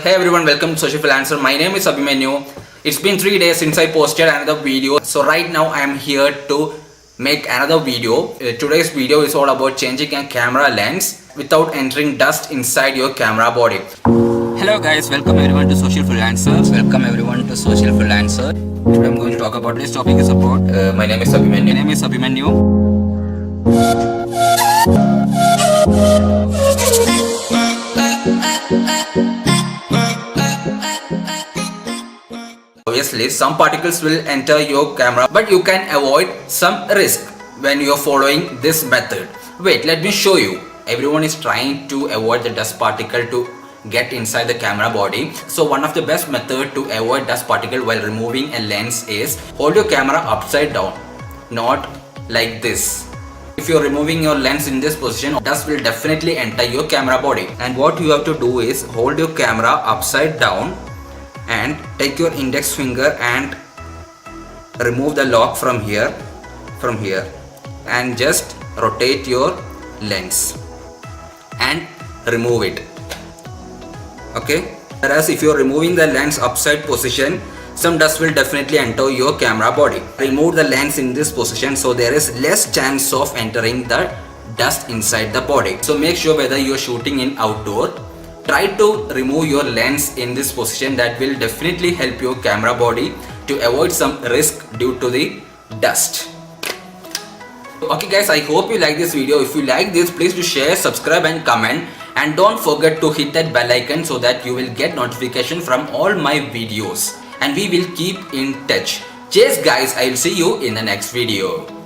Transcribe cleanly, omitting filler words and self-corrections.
Hey everyone, welcome to Social Freelancer. My name is Abhimanyu. It's been 3 days since I posted another video. So right now I am here to make another video. Today's video is all about changing a camera lens without entering dust inside your camera body. Hello guys, welcome everyone to Social Freelancer. Welcome everyone to Social Freelancer. Today I'm going to talk about Today's topic is about my name is Abhimanyu. my name is Abhimanyu. Obviously, some particles will enter your camera, but you can avoid some risk when you are following this method. Wait, let me show you. Everyone is trying to avoid the dust particle to get inside the camera body. So one of the best method to avoid dust particle while removing a lens is hold your camera upside down, not like this. If you're removing your lens in this position, dust will definitely enter your camera body. And what you have to do is hold your camera upside down and take your index finger and remove the lock from here and just rotate your lens and remove it. Okay, whereas if you're removing the lens upside position, some dust will definitely enter your camera body. Remove the lens in this position so there is less chance of entering the dust inside the body. So make sure whether you're shooting in outdoor, try to remove your lens in this position. That will definitely help your camera body to avoid some risk due to the dust. Okay guys, I hope you like this video. If you like this, please do share, subscribe and comment, and don't forget to hit that bell icon so that you will get notification from all my videos, and we will keep in touch. Cheers guys, I will see you in the next video.